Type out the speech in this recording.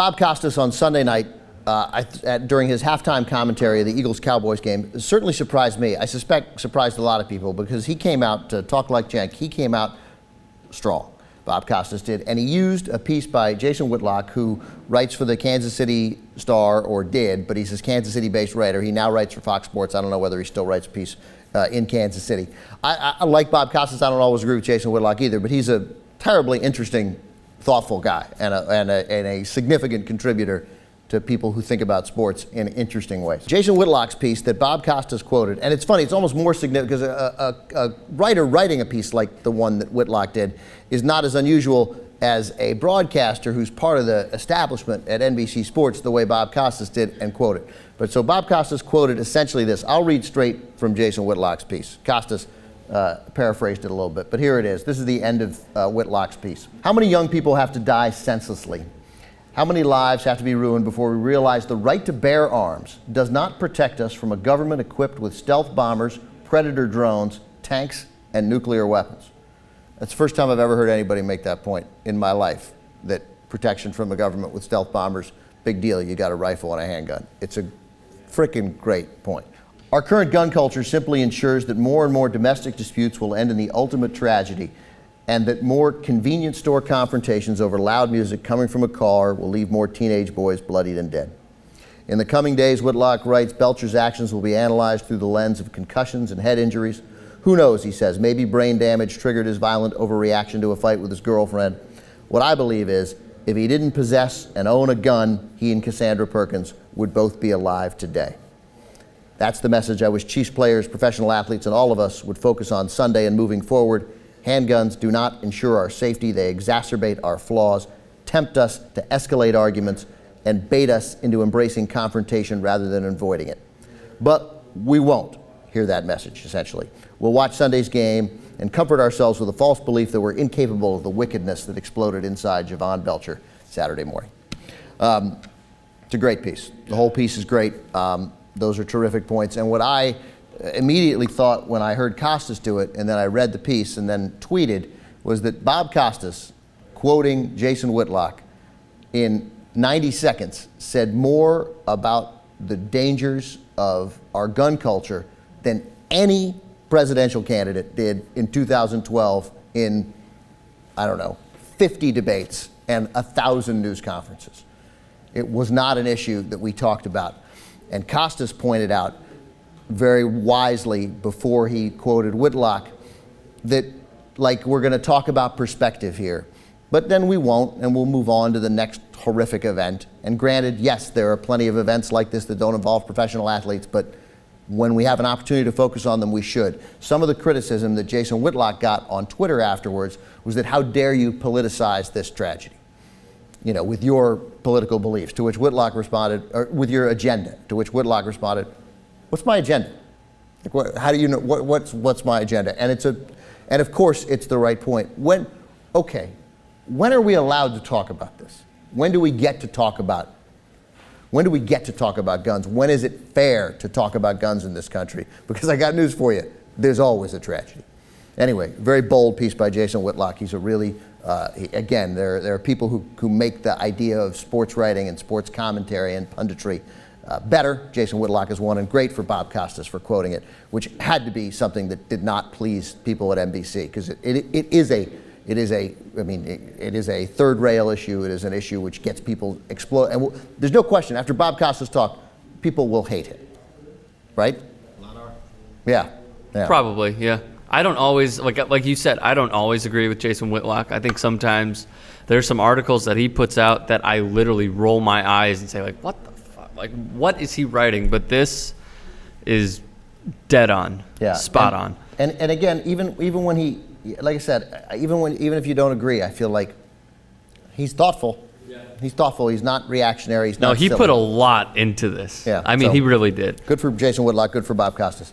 Bob Costas on Sunday night during his halftime commentary of the Eagles-Cowboys game certainly surprised me. I suspect surprised a lot of people because he came out to talk like Cenk. He came out strong. Bob Costas did, and he used a piece by Jason Whitlock, who writes for the Kansas City Star, or did, but he's a Kansas City-based writer. He now writes for Fox Sports. I don't know whether he still writes a piece in Kansas City. I like Bob Costas. I don't always agree with Jason Whitlock either, but he's a terribly interesting, thoughtful guy and a significant contributor to people who think about sports in interesting ways. Jason Whitlock's piece that Bob Costas quoted, and it's funny, it's almost more significant because a writer writing a piece like the one that Whitlock did is not as unusual as a broadcaster who's part of the establishment at NBC Sports the way Bob Costas did and quoted. But so Bob Costas quoted essentially this. I'll read straight from Jason Whitlock's piece. Costas paraphrased it a little bit, but here it is. This is the end of Whitlock's piece. How many young people have to die senselessly? How many lives have to be ruined before we realize the right to bear arms does not protect us from a government equipped with stealth bombers, predator drones, tanks, and nuclear weapons? That's the first time I've ever heard anybody make that point in my life, that protection from the government with stealth bombers, big deal, you got a rifle and a handgun. It's a freaking great point. Our current gun culture simply ensures that more and more domestic disputes will end in the ultimate tragedy, and that more convenience store confrontations over loud music coming from a car will leave more teenage boys bloodied and dead. In the coming days, Whitlock writes, Belcher's actions will be analyzed through the lens of concussions and head injuries. Who knows, he says, maybe brain damage triggered his violent overreaction to a fight with his girlfriend. What I believe is, if he didn't possess and own a gun, he and Kasandra Perkins would both be alive today. That's the message I wish Chiefs players, professional athletes, and all of us would focus on Sunday and moving forward. Handguns do not ensure our safety. They exacerbate our flaws, tempt us to escalate arguments, and bait us into embracing confrontation rather than avoiding it. But we won't hear that message, essentially. We'll watch Sunday's game and comfort ourselves with a false belief that we're incapable of the wickedness that exploded inside Jovan Belcher Saturday morning. It's a great piece. The whole piece is great. Those are terrific points. And what I immediately thought when I heard Costas do it, and then I read the piece and then tweeted, was that Bob Costas, quoting Jason Whitlock, in 90 seconds said more about the dangers of our gun culture than any presidential candidate did in 2012 in, I don't know, 50 debates and 1,000 news conferences. It was not an issue that we talked about. And Costas pointed out very wisely before he quoted Whitlock that, like, we're going to talk about perspective here, but then we won't, and we'll move on to the next horrific event. And granted, yes, there are plenty of events like this that don't involve professional athletes, but when we have an opportunity to focus on them, we should. Some of the criticism that Jason Whitlock got on Twitter afterwards was that how dare you politicize this tragedy, you know, with your political beliefs, to which Whitlock responded, or with your agenda, to which Whitlock responded, what's my agenda? Like, what, how do you know, what's my agenda? And and of course it's the right point. When are we allowed to talk about this? When do we get to talk about guns? When is it fair to talk about guns in this country? Because I got news for you, there's always a tragedy. Anyway, very bold piece by Jason Whitlock. He's a really, again, there are people who make the idea of sports writing and sports commentary and punditry better. Jason Whitlock is one, and great for Bob Costas for quoting it, which had to be something that did not please people at NBC, because it is a third rail issue. It is an issue which gets people explode. And there's no question, after Bob Costas' talk, people will hate it, right? A lot are. Yeah. Probably, yeah. I don't always, like you said, I don't always agree with Jason Whitlock. I think sometimes there's some articles that he puts out that I literally roll my eyes and say, like, what the fuck? Like, what is he writing? But this is dead on, spot on. And again, even when he, like I said, even if you don't agree, I feel like he's thoughtful. Yeah. He's thoughtful. He's not reactionary. He's not silly. He put a lot into this. Yeah. I mean, he really did. Good for Jason Whitlock. Good for Bob Costas.